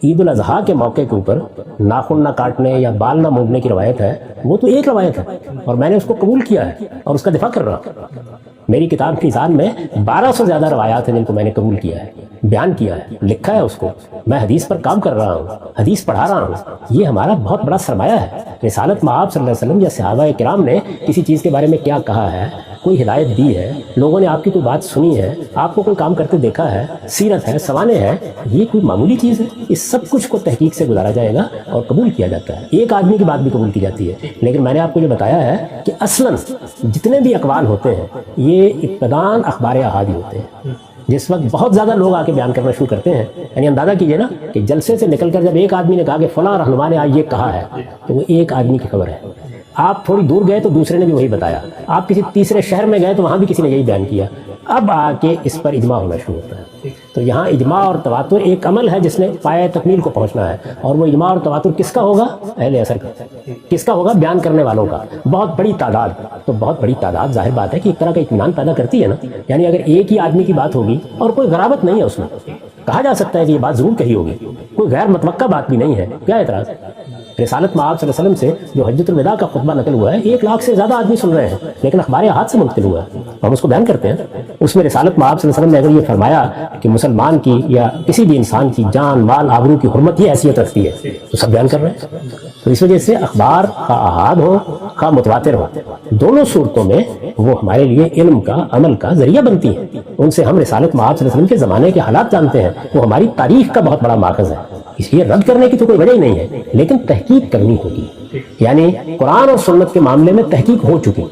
عید الاضحیٰ کے موقع کے اوپر ناخن نہ کاٹنے یا بال نہ مونڈنے کی روایت ہے، وہ تو ایک روایت ہے اور میں نے اس کو قبول کیا ہے اور اس کا دفاع کر رہا ہوں۔ میری کتاب کی نظام میں 1200 سے زیادہ روایات ہیں جن کو میں نے قبول کیا ہے، بیان کیا ہے، لکھا ہے اس کو، میں حدیث پر کام کر رہا ہوں، حدیث پڑھا رہا ہوں۔ یہ ہمارا بہت بڑا سرمایہ ہے۔ رسالت مآب صلی اللہ علیہ وسلم یا صحابہ کرام نے کسی چیز کے بارے میں کیا کہا ہے، کوئی ہدایت دی ہے، لوگوں نے آپ کی کوئی بات سنی ہے، آپ کو کوئی کام کرتے دیکھا ہے، سیرت ہے، سوانح ہے، یہ کوئی معمولی چیز ہے؟ اس سب کچھ کو تحقیق سے گزارا جائے گا اور قبول کیا جاتا ہے۔ ایک آدمی کی بات بھی قبول کی جاتی ہے، لیکن میں نے آپ کو یہ بتایا ہے کہ اصلاً جتنے بھی اقوال ہوتے ہیں یہ ابتداءً اخبار احادی ہوتے ہیں۔ جس وقت بہت زیادہ لوگ آ کے بیان کرنا شروع کرتے ہیں، یعنی اندازہ کیجئے نا کہ جلسے سے نکل کر جب ایک آدمی نے کہا کہ فلاں رہنما نے آج یہ کہا ہے، تو وہ ایک آدمی کی خبر ہے۔ آپ تھوڑی دور گئے تو دوسرے نے بھی وہی بتایا، آپ کسی تیسرے شہر میں گئے تو وہاں بھی کسی نے یہی بیان کیا، اب آ کے اس پر اجماع ہونا شروع ہوتا ہے۔ تو یہاں اجماع اور تواتر ایک عمل ہے جس نے پایہ تکمیل کو پہنچنا ہے، اور وہ اجماع اور تواتر کس کا ہوگا؟ اہل عصر کا۔ کس کا ہوگا؟ بیان کرنے والوں کا، بہت بڑی تعداد۔ تو بہت بڑی تعداد ظاہر بات ہے کہ ایک طرح کا اطمینان پیدا کرتی ہے نا، یعنی اگر ایک ہی آدمی کی بات ہوگی اور کوئی غرابت نہیں ہے اس میں، کہا جا سکتا ہے کہ یہ بات ضرور کہی ہوگی، کوئی غیر متوقع بات بھی نہیں ہے، کیا اعتراض؟ رسالت مآب صلی اللہ علیہ وسلم سے جو حجۃ الوداع کا خطبہ نقل ہوا ہے 1 لاکھ سے زیادہ آدمی سن رہے ہیں، لیکن اخبار احاد سے منتقل ہوا ہے، ہم اس کو بیان کرتے ہیں۔ اس میں رسالت مآب صلی اللہ علیہ وسلم نے اگر یہ فرمایا کہ مسلمان کی یا کسی بھی انسان کی جان، مال، آبرو کی حرمت یہ حیثیت رکھتی ہے، تو سب بیان کر رہے ہیں۔ تو اس وجہ سے اخبار کا احاد ہو کا متواتر ہو، دونوں صورتوں میں وہ ہمارے لیے علم کا، عمل کا ذریعہ بنتی ہیں۔ ان سے ہم رسالت مآب صلی اللہ علیہ وسلم کے زمانے کے حالات جانتے ہیں، وہ ہماری تاریخ کا بہت بڑا ماخذ ہے، اس لیے رد کرنے کی تو کوئی وجہ ہی نہیں ہے، لیکن تحقیق کرنی ہوگی۔ یعنی قرآن اور سنت کے معاملے میں تحقیق ہو چکی،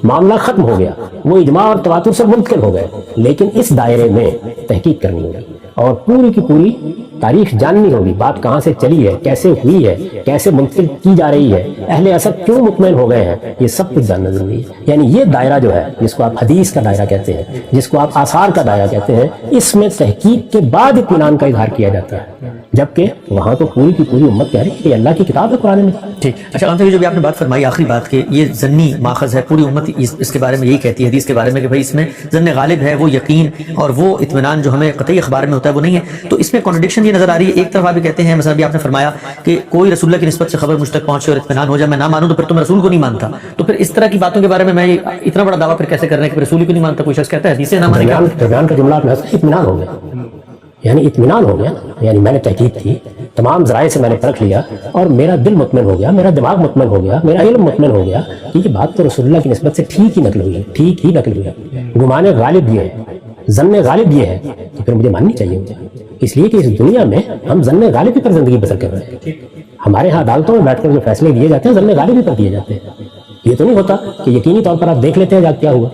معاملہ ختم ہو گیا، وہ اجماع اور تواتر سے منتقل ہو گئے، لیکن اس دائرے میں تحقیق کرنی ہوگی اور پوری کی پوری تاریخ جاننی ہوگی، بات کہاں سے چلی ہے، کیسے ہوئی ہے، کیسے منتقل کی جا رہی ہے، اہل عصر کیوں مطمئن ہو گئے ہیں، یہ سب کچھ جاننا ضروری ہے۔ یعنی یہ دائرہ جو ہے جس کو آپ حدیث کا دائرہ کہتے ہیں، جس کو آپ آثار کا دائرہ کہتے ہیں، اس میں تحقیق کے بعد اطمینان کا اظہار کیا جاتا ہے، جبکہ وہاں تو پوری کی پوری امت کہہ رہی ہے کہ اللہ کی کتاب ہے قرآن میں۔ ٹھیک، اچھا خان صاحب، یہ جو بھی آپ نے بات فرمائی آخری بات کہ یہ ضنی ماخذ ہے، پوری امت اس کے بارے میں یہی کہتی ہے حدیث کے بارے میں کہ بھائی اس میں ضن غالب ہے، وہ یقین اور وہ اطمینان جو ہمیں قطعی اخبار میں ہوتا ہے وہ نہیں ہے، تو اس میں کنٹرڈکشن یہ نظر آ رہی ہے۔ ایک طرف آپ یہ کہتے ہیں، مثلا بھی آپ نے فرمایا کہ کوئی رسول اللہ کی نسبت سے خبر مجھ تک پہنچے اور اطمینان ہو جائے، میں نہ مانوں تو پھر تو میں رسول کو نہیں مانتا، تو پھر اس طرح کی باتوں کے بارے میں اتنا بڑا دعویٰ پھر کیسے کر رہے ہیں کہ رسول کو نہیں مانتا؟ کوئی شخص کہتا ہے حدیث سے نہ مانے گا، درمیان کا جملہ آپ نے اطمینان ہو گیا، یعنی اطمینان ہو گیا نا، یعنی میں نے تحقیق کی، تمام ذرائع سے میں نے پرکھ لیا اور میرا دل مطمئن ہو گیا، میرا دماغ مطمئن ہو گیا، میرا علم مطمئن ہو گیا کہ یہ بات تو رسول اللہ کی نسبت سے ٹھیک ہی نقل ہوئی ہے، ٹھیک ہی نقل ہوئی ہے، گمان غالب یہ ہے، ظن غالب یہ ہے، تو پھر مجھے ماننی چاہیے مجھے، اس لیے کہ اس دنیا میں ہم ظن غالب ہی پر زندگی بسر کر رہے ہیں۔ ہمارے ہاں عدالتوں میں بیٹھ کر جو فیصلے دیے جاتے ہیں ظن غالب ہی پر دیے جاتے ہیں۔ یہ تو نہیں ہوتا کہ یقینی طور پر آپ دیکھ لیتے ہیں جا کیا ہوا،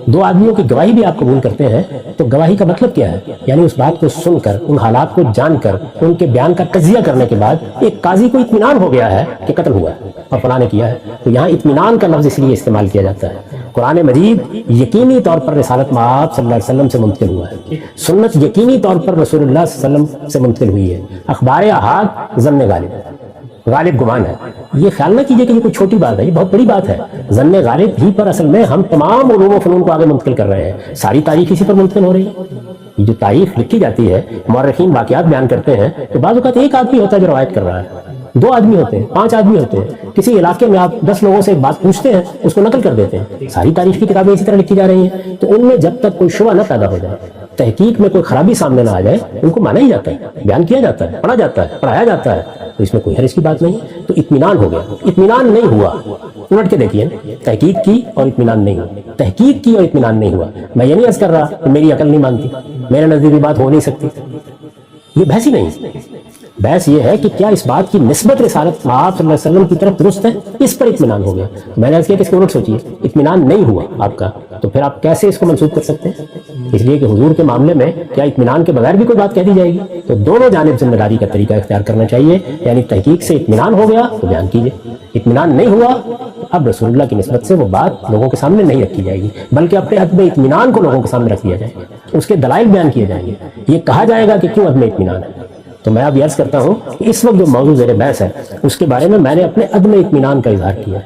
2 آدمیوں کی گواہی بھی آپ قبول کرتے ہیں، تو گواہی کا مطلب کیا ہے؟ یعنی اس بات کو سن کر، ان حالات کو جان کر، ان کے بیان کا تجزیہ کرنے کے بعد ایک قاضی کو اطمینان ہو گیا ہے کہ قتل ہوا ہے اور فلاں نے کیا ہے، تو یہاں اطمینان کا لفظ اس لیے استعمال کیا جاتا ہے۔ قرآن مجید یقینی طور پر رسالت مآب صلی اللہ علیہ وسلم سے منتقل ہوا ہے، سنت یقینی طور پر رسول اللہ صلی اللہ علیہ وسلم سے منتقل ہوئی ہے، اخبار احاد ظن غالب گمان ہے۔ یہ خیال نہ کیجئے کہ یہ کوئی چھوٹی بات ہے، یہ بہت بڑی بات ہے۔ ظن غالب ہی پر اصل میں ہم تمام علوم و فنون کو آگے منتقل کر رہے ہیں، ساری تاریخ اسی پر منتقل ہو رہی ہے۔ یہ جو تاریخ لکھی جاتی ہے، مورخین واقعات بیان کرتے ہیں، تو بعض اوقات ایک آدمی ہوتا ہے جو روایت کر رہا ہے، 2 آدمی ہوتے ہیں، 5 آدمی ہوتے ہیں، کسی علاقے میں آپ 10 لوگوں سے ایک بات پوچھتے ہیں، اس کو نقل کر دیتے ہیں۔ ساری تاریخ کی کتابیں اسی طرح لکھی جا رہی ہیں، تو ان میں جب تک کوئی شبہ نہ پیدا ہو جائے، تحقیق میں کوئی خرابی سامنے نہ آ جائے ان کو مانا ہی جاتا ہے، بیان کیا جاتا ہے، پڑھا جاتا ہے، پڑھایا جاتا ہے، تو اس میں کوئی حرج کی بات نہیں ہے۔ تو اطمینان ہو گیا، اطمینان نہیں ہوا، الٹ کے دیکھیے، تحقیق کی اور اطمینان نہیں ہوا، تحقیق کی اور اطمینان نہیں ہوا۔ میں یہ نہیں عرض کر رہا کہ میری عقل نہیں مانتی، میرے نزدیک یہ بات ہو نہیں سکتی، یہ بحث ہی نہیں۔ بحث یہ ہے کہ کیا اس بات کی نسبت رسالت آپ صلی اللہ علیہ وسلم کی طرف درست ہے، اس پر اطمینان ہو گیا۔ میں نے عرض کیا کہ اس کو الٹ سوچیے، اطمینان نہیں ہوا آپ کا، تو پھر آپ کیسے اس کو منسوخ کر سکتے ہیں؟ اس لیے کہ حضور کے معاملے میں کیا اطمینان کے بغیر بھی کوئی بات کہہ دی جائے گی؟ تو دونوں جانب ذمہ داری کا طریقہ اختیار کرنا چاہیے، یعنی تحقیق سے اطمینان ہو گیا تو بیان کیجیے، اطمینان نہیں ہوا اب رسول اللہ کی نسبت سے وہ بات لوگوں کے سامنے نہیں رکھی جائے گی، بلکہ اپنے عدم اطمینان کو لوگوں کے سامنے رکھ دیا جائے گا، اس کے دلائل بیان کیے جائیں گے، یہ کہا جائے گا کہ کیوں عدم اطمینان ہے۔ تو میں اب عرض کرتا ہوں کہ اس وقت جو موضوع زیر بحث ہے اس کے بارے میں نے اپنے عدم اطمینان کا اظہار کیا،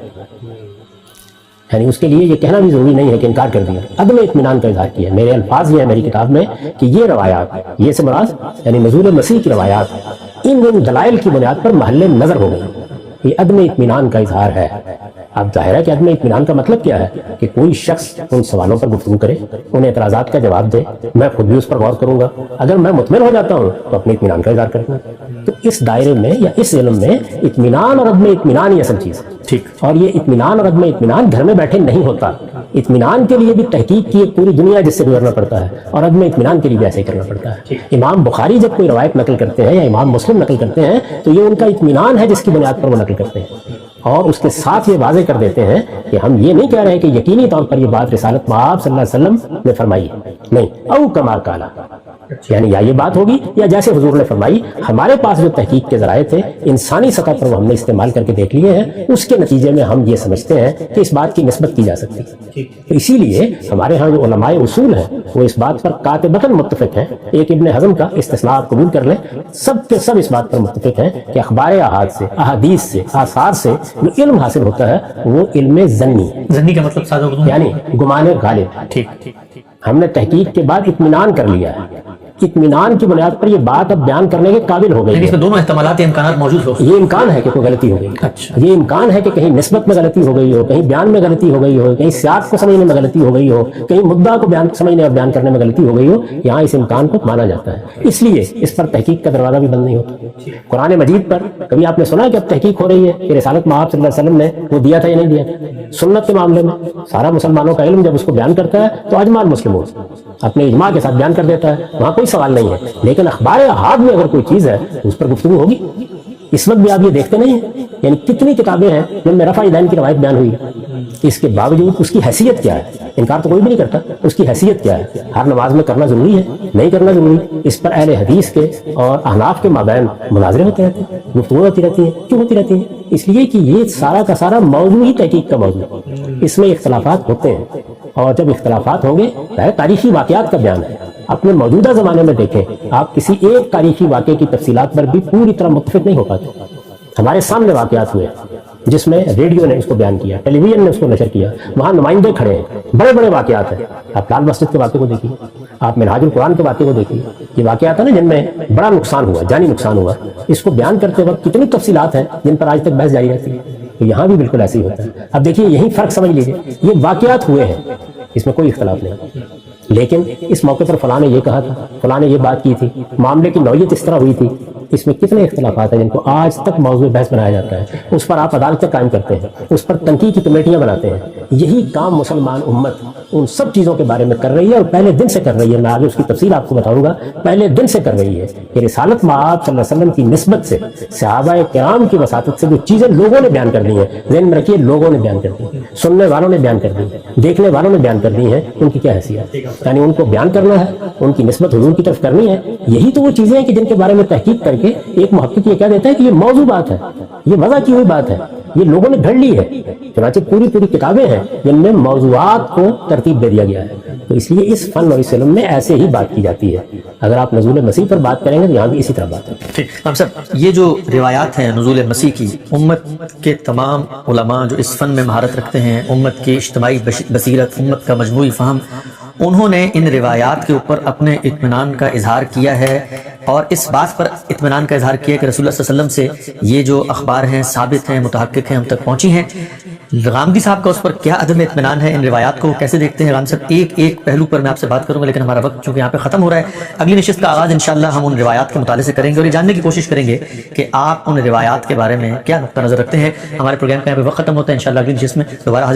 یعنی اس کے لیے یہ کہنا بھی ضروری نہیں ہے کہ انکار کر دیا، عدم اطمینان کا اظہار کیا۔ میرے الفاظ یہ ہیں میری کتاب میں کہ یہ روایات، یہ سے مراد یعنی نزول مسیح کی روایات ان دلائل کی بنیاد پر محل نظر ہو گئی، یہ عدم اطمینان کا اظہار ہے۔ اب ظاہر ہے کہ عدم اطمینان کا مطلب کیا ہے کہ کوئی شخص ان سوالوں پر گفتگو کرے، ان اعتراضات کا جواب دے، میں خود بھی اس پر غور کروں گا، اگر میں مطمئن ہو جاتا ہوں تو اپنے اطمینان کا اظہار کروں گا۔ تو اس دائرے میں یا اس علم میں اطمینان اور عدم اطمینان ہی اصل چیز ہے، ٹھیک، اور یہ اطمینان اور عدم اطمینان گھر میں بیٹھے نہیں ہوتا۔ اطمینان کے لیے بھی تحقیق کی ایک پوری دنیا جس سے گزرنا پڑتا ہے، اور عدم اطمینان کے لیے بھی ایسے ہی کرنا پڑتا ہے۔ امام بخاری جب کوئی روایت نقل کرتے ہیں یا امام مسلم نقل کرتے ہیں تو یہ ان کا اطمینان ہے جس کی بنیاد پر وہ نقل کرتے ہیں، اور اس کے ساتھ یہ واضح کر دیتے ہیں کہ ہم یہ نہیں کہہ رہے کہ یقینی طور پر یہ بات رسالت مآب صلی اللہ علیہ وسلم نے فرمائی ہے، نہیں، او کما قال، یعنی یا یہ بات ہوگی یا جیسے حضور نے فرمائی۔ ہمارے پاس جو تحقیق کے ذرائع تھے انسانی سطح پر وہ ہم نے استعمال کر کے دیکھ لیے ہیں، اس کے نتیجے میں ہم یہ سمجھتے ہیں کہ اس بات کی نسبت کی جا سکتی ہے۔ تو اسی لیے ہمارے ہاں جو علماء اصول ہیں وہ اس بات پر قاطبتاً متفق ہیں، ایک ابن حزم کا استثناء آپ قبول کر لیں، سب کے سب اس بات پر متفق ہیں کہ اخبار احاد سے، احادیث سے، آثار سے جو علم حاصل ہوتا ہے وہ علم ظنی، ظنی کا مطلب سادہ اردو میں یعنی گمان غالب۔ ٹھیک، ہم نے تحقیق کے بعد اطمینان کر لیا ہے، اطمینان کی بنیاد پر یہ بات اب بیان کرنے کے قابل ہو گئی یعنی ہے۔ اس میں دونوں احتمالات یا امکانات موجود ہو۔ یہ امکان ہے کہ کوئی غلطی ہو گئی، اچھا، یہ امکان ہے کہ کہیں نسبت میں غلطی ہو گئی ہو، کہیں بیان میں غلطی ہو گئی ہو، کہیں سیاق کو سمجھنے میں غلطی ہو گئی ہو، کہیں مدعا کو بیان سمجھنے اور بیان کرنے میں غلطی ہو گئی ہو، یہاں اس امکان کو مانا جاتا ہے، اس لیے اس پر تحقیق کا دروازہ بھی بند نہیں ہوتا۔ قرآن مجید پر کبھی آپ نے سنا کہ اب تحقیق ہو رہی ہے کہ رسالت مآب صلی اللہ علیہ وسلم نے وہ دیا تھا یا نہیں دیا؟ سنت کے معاملے میں سارا مسلمانوں کا علم جب اس کو بیان کرتا ہے تو اجماع المسلمون اپنے اجماع کے ساتھ بیان کر دیتا ہے، وہاں کوئی سوال نہیں ہے، لیکن اخبار احاد میں اگر کوئی چیز ہے تو اس پر گفتگو ہوگی۔ اس وقت بھی آپ یہ دیکھتے نہیں ہیں، یعنی کتنی کتابیں ہیں جن میں رفع یدین کی روایت بیان ہوئی ہے، اس کے باوجود اس کی حیثیت کیا ہے؟ انکار تو کوئی بھی نہیں کرتا، اس کی حیثیت کیا ہے؟ ہر نماز میں کرنا ضروری ہے؟ نہیں کرنا ضروری؟ اس پر اہل حدیث کے اور احناف کے مابین مناظرے ہوتے رہتے ہیں، گفتگو ہوتی رہتی ہے، کیوں ہوتی رہتی ہے؟ اس لیے کہ یہ سارا کا سارا موضوع ہی تحقیق کا موضوع ہے، اس میں اختلافات ہوتے ہیں، اور جب اختلافات ہوں گے تاریخی واقعات کا بیان ہے۔ اپنے موجودہ زمانے میں دیکھیں، آپ کسی ایک تاریخی واقعے کی تفصیلات پر بھی پوری طرح متفق نہیں ہو پاتے۔ ہمارے سامنے واقعات ہوئے جس میں ریڈیو نے اس کو بیان کیا، ٹیلی ویژن نے اس کو نشر کیا، وہاں نمائندے کھڑے ہیں، بڑے بڑے واقعات ہیں۔ آپ لال مسجد کے واقعے کو دیکھیے، آپ منہاج القرآن کے واقعے کو دیکھیے، یہ واقعات ہیں نا جن میں بڑا نقصان ہوا، جانی نقصان ہوا، اس کو بیان کرتے وقت کتنی تفصیلات ہیں جن پر آج تک بحث جاری رہتی ہے۔ تو یہاں بھی بالکل ایسے ہی ہوتا ہے۔ اب دیکھیے یہی فرق سمجھ لیجیے، یہ واقعات ہوئے ہیں، اس میں کوئی اختلاف نہیں، لیکن اس موقع پر فلاں نے یہ کہا تھا، فلاں نے یہ بات کی تھی، معاملے کی نوعیت اس طرح ہوئی تھی، اس میں کتنے اختلافات ہیں جن کو آج تک موضوع بحث بنایا جاتا ہے، اس پر آپ عدالتیں قائم کرتے ہیں، اس پر تنقید کی کمیٹیاں بناتے ہیں۔ یہی کام مسلمان امت ان سب چیزوں کے بارے میں کر رہی ہے، اور پہلے دن سے کر رہی ہے۔ میں آگے اس کی تفصیل آپ کو بتاؤں گا، پہلے دن سے کر رہی ہے کہ رسالت مآب صلی اللہ علیہ وسلم کی نسبت سے، صحابہ کرام کی وساطت سے جو چیزیں لوگوں نے بیان کر دی ہیں، ذہن میں رکھیے لوگوں نے بیان کر دی، سننے والوں نے بیان کر دی، دیکھنے والوں نے بیان کر دی ہیں، ان کی کیا حیثیت؟ یعنی ان کو بیان کرنا ہے، ان کی نسبت حضور کی طرف کرنی ہے۔ یہی تو وہ چیزیں ہیں کہ جن کے بارے میں تحقیق کر کے ایک محقق یہ کہہ دیتا ہے کہ یہ موضوع بات ہے، یہ وضع کی ہوئی بات ہے، یہ لوگوں نے گھڑ لی ہے۔ چنانچہ پوری کتابیں ہیں جن میں موضوعات کو ترتیب دے دیا گیا ہے۔ تو اس لیے اس فن اور اس علم میں ایسے ہی بات کی جاتی ہے۔ اگر آپ نزول مسیح پر بات کریں گے تو یہاں بھی اسی طرح بات ہے۔ ٹھیک صاحب، یہ جو روایات ہیں نزول مسیح کی، امت کے تمام علماء جو اس فن میں مہارت رکھتے ہیں، امت کی اجتماعی بصیرت، امت کا مجموعی فہم، انہوں نے ان روایات کے اوپر اپنے اطمینان کا اظہار کیا ہے، اور اس بات پر اطمینان کا اظہار کیا کہ رسول اللہ صلی اللہ علیہ وسلم سے یہ جو اخبار ہیں ثابت ہیں، متحقق ہیں، ہم تک پہنچی ہیں۔ غامدی صاحب کا اس پر کیا عدم اطمینان ہے، ان روایات کو کیسے دیکھتے ہیں؟ غامدی صاحب ایک ایک پہلو پر میں آپ سے بات کروں گا، لیکن ہمارا وقت چونکہ یہاں پہ ختم ہو رہا ہے، اگلی نشست کا آغاز انشاءاللہ ہم ان روایات کے مطالعے سے کریں گے اور یہ جاننے کی کوشش کریں گے کہ آپ ان روایات کے بارے میں کیا نقطہ نظر رکھتے ہیں۔ ہمارے پروگرام کا یہاں پہ وقت ختم ہوتا ہے، انشاءاللہ اگلی نشست میں دوبارہ حاضر